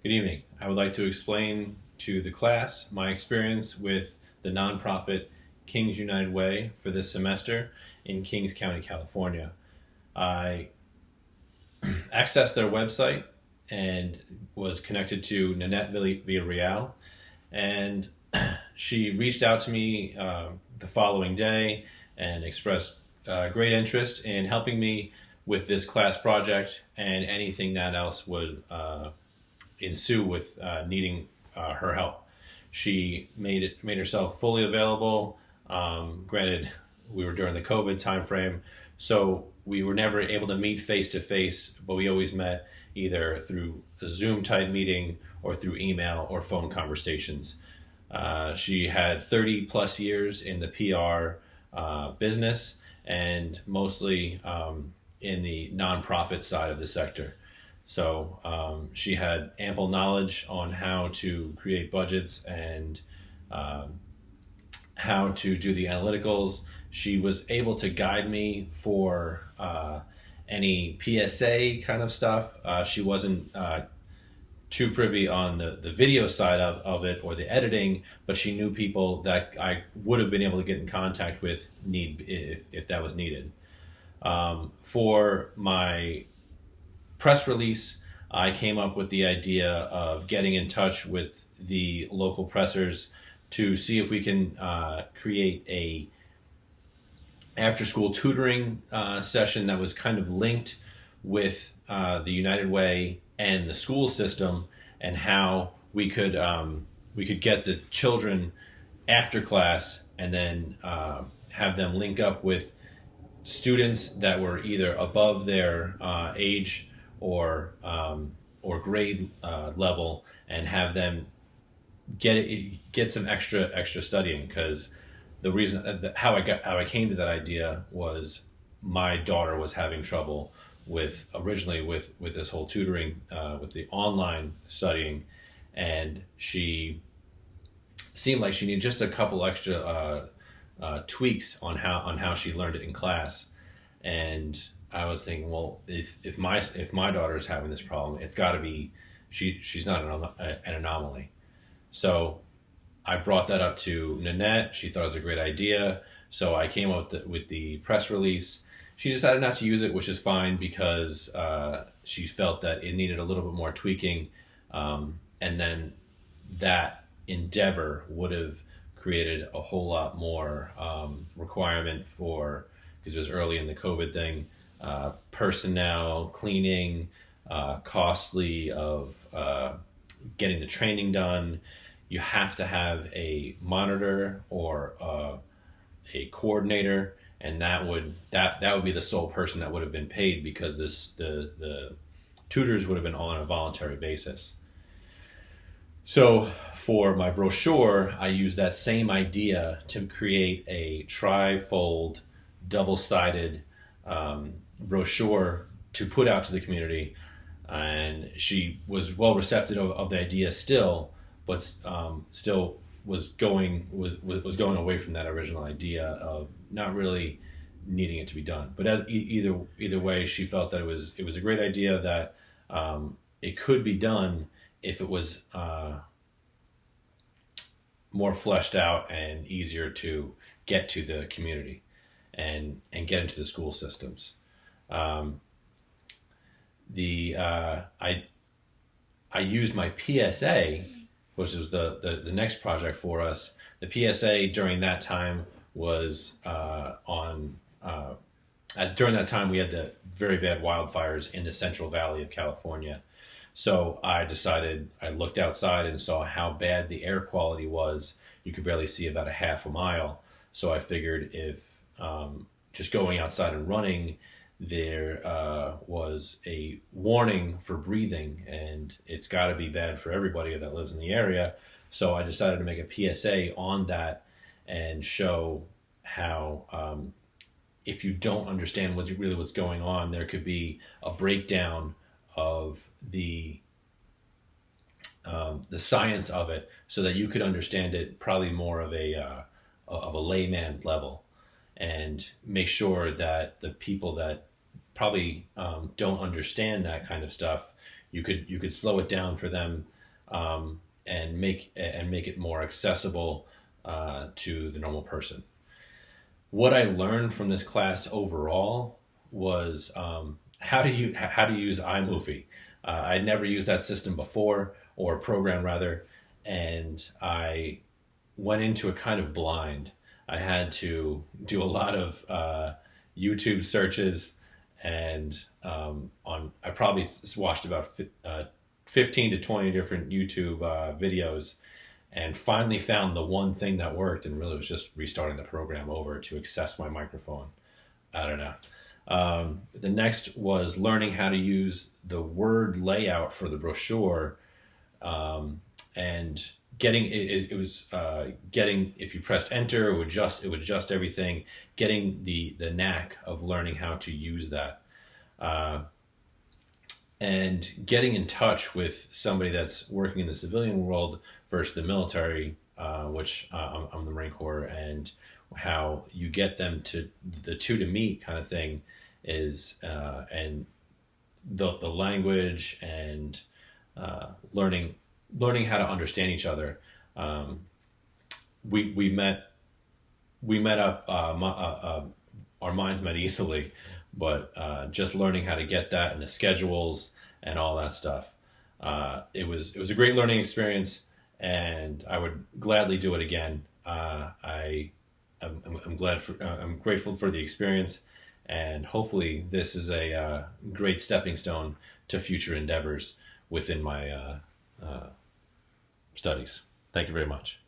Good evening. I would like to explain to the class my experience with the nonprofit Kings United Way for this semester in Kings County, California. I accessed their website and was connected to Nanette Villarreal, and she reached out to me the following day and expressed great interest in helping me with this class project and anything that else would ensue with needing her help. She made herself fully available. Granted, we were during the COVID timeframe, so we were never able to meet face to face, but we always met either through a Zoom type meeting or through email or phone conversations. She had 30 plus years in the PR business and mostly in the nonprofit side of the sector. So she had ample knowledge on how to create budgets and how to do the analyticals. She was able to guide me for any PSA kind of stuff. She wasn't too privy on the video side of it or the editing, but she knew people that I would have been able to get in contact with if that was needed. For my press release, I came up with the idea of getting in touch with the local pressers to see if we can create a after-school tutoring session that was kind of linked with the United Way and the school system, and how we could get the children after class and then have them link up with students that were either above their age or grade level, and have them get some extra studying. Because the reason how I came to that idea was my daughter was having trouble originally with this whole tutoring, with the online studying, and she seemed like she needed just a couple extra tweaks on how she learned it in class. And I was thinking, well, if my daughter is having this problem, it's got to be she's not an anomaly. So I brought that up to Nanette. She thought it was a great idea. So I came up with the press release. She decided not to use it, which is fine, because she felt that it needed a little bit more tweaking. And then that endeavor would have created a whole lot more requirement for, because it was early in the COVID thing, personnel, cleaning, costly of getting the training done. You have to have a monitor or a coordinator, and that would be the sole person that would have been paid, because the tutors would have been on a voluntary basis. So for my brochure, I used that same idea to create a tri-fold, double-sided brochure to put out to the community, and she was well receptive of the idea still, but still was going away from that original idea of not really needing it to be done. But either way, she felt that it was a great idea, that it could be done if it was more fleshed out and easier to get to the community and get into the school systems. I used my PSA, which was the next project for us. The PSA during that time was during that time we had the very bad wildfires in the Central Valley of California. So I looked outside and saw how bad the air quality was. You could barely see about a half a mile. So I figured if just going outside and running, there was a warning for breathing, and it's got to be bad for everybody that lives in the area. So I decided to make a PSA on that and show how if you don't understand what's going on, there could be a breakdown of the science of it, so that you could understand it probably more of a layman's level, and make sure that the people that probably don't understand that kind of stuff, you could slow it down for them and make it more accessible to the normal person. What I learned from this class overall was how to use iMovie. I'd never used that system before, or program rather, and I went into it kind of blind. I had to do a lot of YouTube searches, and I probably watched about 15 to 20 different YouTube videos, and finally found the one thing that worked, and really was just restarting the program over to access my microphone. I don't know. The next was learning how to use the word layout for the brochure, and getting it was getting, if you pressed enter, it would adjust everything. Getting the knack of learning how to use that, and getting in touch with somebody that's working in the civilian world versus the military, which I'm the Marine Corps, and how you get them to the two to meet kind of thing is, and the language and learning how to understand each other. We met up, our minds met easily, but just learning how to get that and the schedules and all that stuff. It was a great learning experience, and I would gladly do it again. I'm grateful for the experience, and hopefully this is a great stepping stone to future endeavors within my studies. Thank you very much.